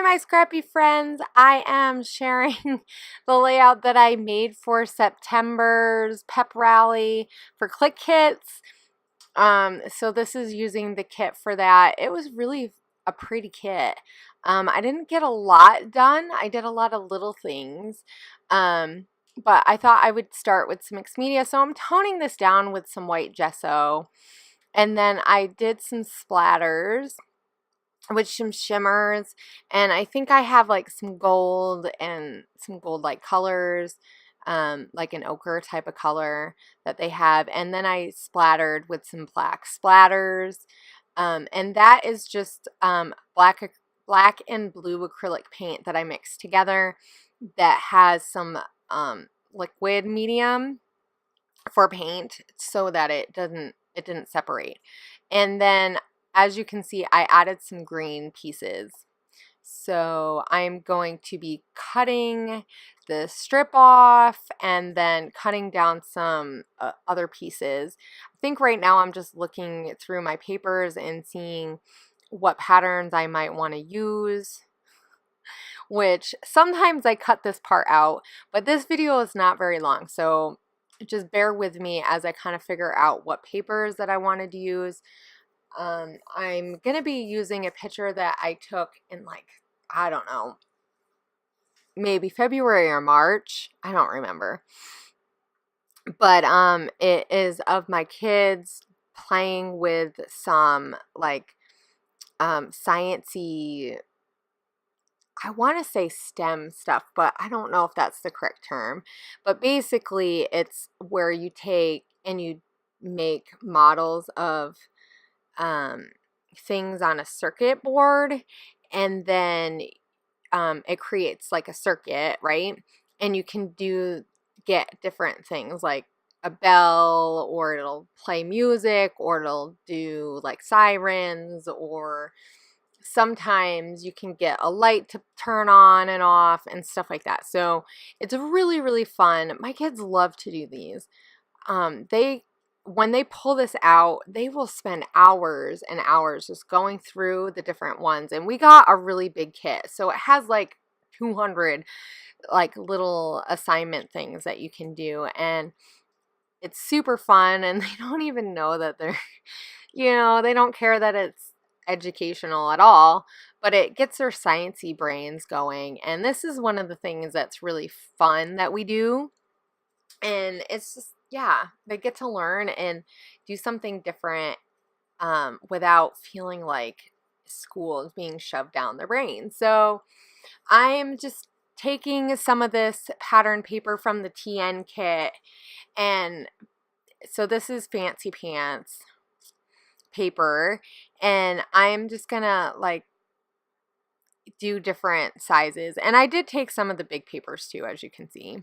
my scrappy friends. I am sharing the layout that I made for September's Pep Rally for Clique Kits. So this is using the kit for that. It was really a pretty kit. I didn't get a lot done. I did a lot of little things. But I thought I would start with some mixed media. So I'm toning this down with some white gesso. And then I did some splatters with some shimmers, and I think I have like some gold and some gold like colors, like an ochre type of color that they have, and then I splattered with some black splatters, and that is just black and blue acrylic paint that I mixed together that has some liquid medium for paint so that it didn't separate. And then as you can see, I added some green pieces. So I'm going to be cutting the strip off and then cutting down some other pieces. I think right now I'm just looking through my papers and seeing what patterns I might want to use, which sometimes I cut this part out, but this video is not very long, so just bear with me as I kind of figure out what papers that I wanted to use. I'm going to be using a picture that I took in, like, I don't know, maybe February or March. I don't remember. But it is of my kids playing with some, like, sciencey, I want to say STEM stuff, but I don't know if that's the correct term. But basically, it's where you take and you make models of things on a circuit board, and then it creates like a circuit, right? And you can get different things like a bell, or it'll play music, or it'll do like sirens, or sometimes you can get a light to turn on and off and stuff like that. So it's really, really fun. My kids love to do these. When they pull this out, they will spend hours and hours just going through the different ones. And we got a really big kit, so it has like 200 like little assignment things that you can do, and it's super fun. And they don't even know that they're, they don't care that it's educational at all, but it gets their sciencey brains going. And this is one of the things that's really fun that we do. And it's just, yeah, they get to learn and do something different without feeling like school is being shoved down their brain. So I'm just taking some of this pattern paper from the TN kit, and so this is Fancy Pants paper, and I'm just gonna like do different sizes. And I did take some of the big papers too, as you can see.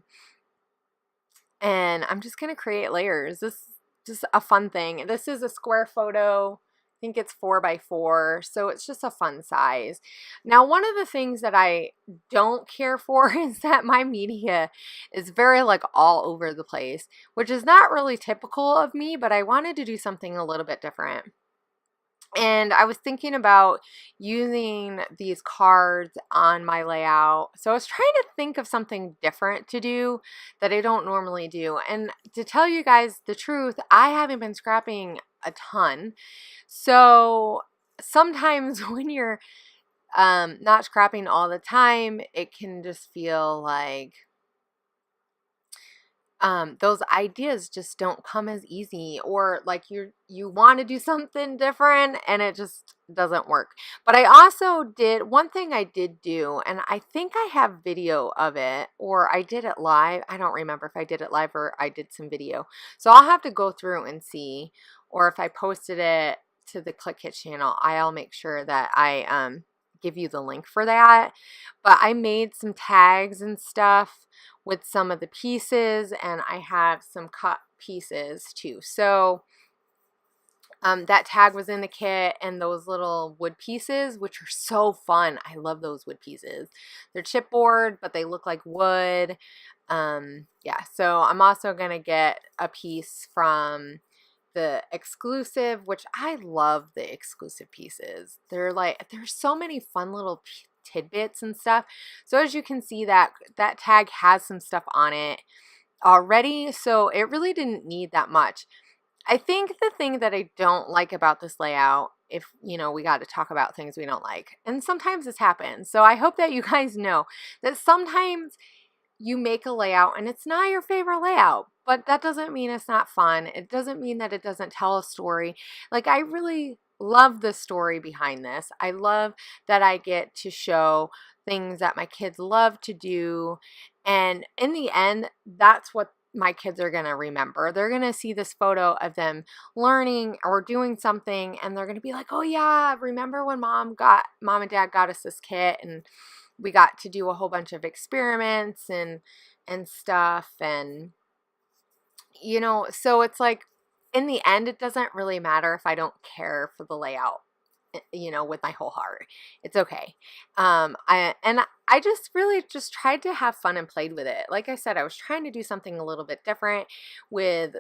And I'm just going to create layers. This is just a fun thing. This is a square photo. I think it's 4x4. So it's just a fun size. Now, one of the things that I don't care for is that my media is very like all over the place, which is not really typical of me, but I wanted to do something a little bit different. And I was thinking about using these cards on my layout. So I was trying to think of something different to do that I don't normally do. And to tell you guys the truth, I haven't been scrapping a ton. So sometimes when you're not scrapping all the time, it can just feel like those ideas just don't come as easy, or like you want to do something different and it just doesn't work. But I also did one thing I did do, and I think I have video of it, or I did it live. I don't remember if I did it live or I did some video. So I'll have to go through and see, or if I posted it to the Clique Kit channel, I'll make sure that I give you the link for that. But I made some tags and stuff with some of the pieces, and I have some cut pieces too. So that tag was in the kit, and those little wood pieces, which are so fun. I love those wood pieces. They're chipboard, but they look like wood. Yeah, so I'm also gonna get a piece from the exclusive, which I love the exclusive pieces. There's so many fun little tidbits and stuff. So as you can see, that tag has some stuff on it already, so it really didn't need that much. I think the thing that I don't like about this layout, if, you know, we got to talk about things we don't like, and sometimes this happens, so I hope that you guys know that sometimes you make a layout and it's not your favorite layout, but that doesn't mean it's not fun. It doesn't mean that it doesn't tell a story. Like, I really love the story behind this. I love that I get to show things that my kids love to do, and in the end, that's what my kids are going to remember. They're going to see this photo of them learning or doing something, and they're going to be like, oh yeah, remember when mom and dad got us this kit, and we got to do a whole bunch of experiments and stuff. And, you know, so it's like, in the end, it doesn't really matter if I don't care for the layout, you know, with my whole heart. It's okay. I just really just tried to have fun and played with it. Like I said, I was trying to do something a little bit different with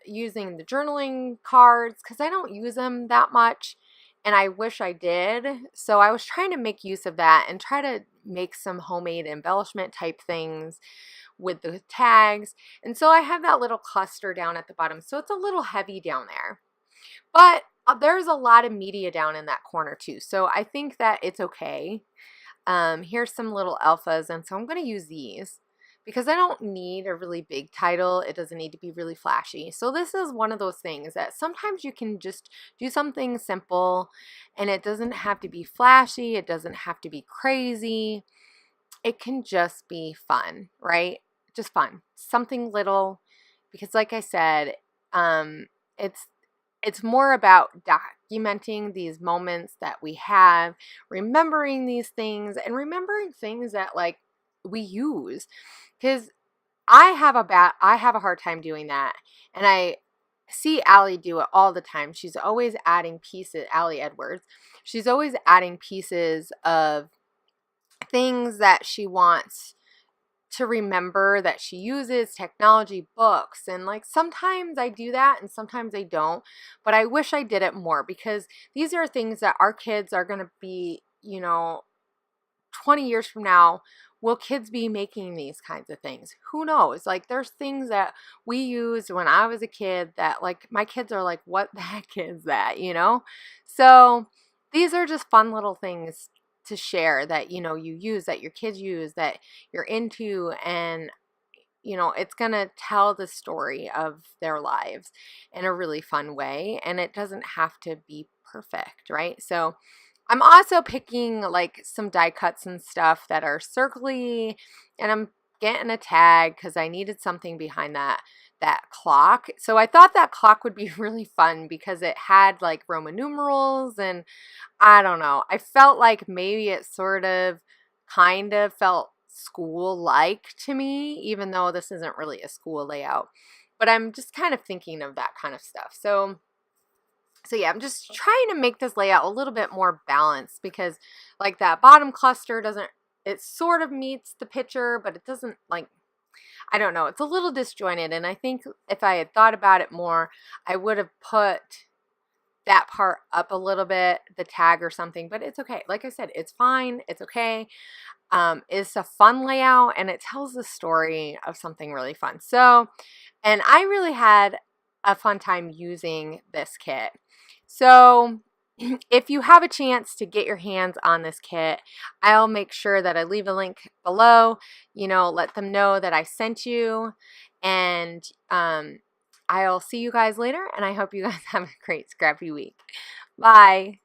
using the journaling cards, because I don't use them that much, and I wish I did. So I was trying to make use of that and try to make some homemade embellishment type things with the tags. And so I have that little cluster down at the bottom. So it's a little heavy down there. But there's a lot of media down in that corner too. So I think that it's okay. Here's some little alphas. And so I'm going to use these because I don't need a really big title. It doesn't need to be really flashy. So this is one of those things that sometimes you can just do something simple, and it doesn't have to be flashy. It doesn't have to be crazy. It can just be fun, right? Just fun. Something little, because like I said, it's more about documenting these moments that we have, remembering these things, and remembering things that, like, we use. Because I have a hard time doing that, and I see Allie do it all the time. She's always adding pieces. Allie Edwards. She's always adding pieces of things that she wants to remember that she uses, technology, books, and like sometimes I do that and sometimes I don't, but I wish I did it more, because these are things that our kids are going to be, you know, 20 years from now. Will kids be making these kinds of things? Who knows? Like, there's things that we used when I was a kid that, like, my kids are like, what the heck is that, you know? So these are just fun little things to share that, you know, you use, that your kids use, that you're into, and, you know, it's going to tell the story of their lives in a really fun way, and it doesn't have to be perfect, right? So I'm also picking like some die cuts and stuff that are circly, and I'm getting a tag because I needed something behind that clock. So I thought that clock would be really fun because it had like Roman numerals, and I don't know. I felt like maybe it sort of kind of felt school-like to me, even though this isn't really a school layout. But I'm just kind of thinking of that kind of stuff. So yeah, I'm just trying to make this layout a little bit more balanced, because like that bottom cluster doesn't, it sort of meets the picture, but it doesn't, like, I don't know, it's a little disjointed. And I think if I had thought about it more, I would have put that part up a little bit, the tag or something, but it's okay. Like I said, it's fine. It's okay. It's a fun layout, and it tells the story of something really fun. So, and I really had a fun time using this kit. So if you have a chance to get your hands on this kit, I'll make sure that I leave a link below. You know, let them know that I sent you, and I'll see you guys later, and I hope you guys have a great scrappy week. Bye.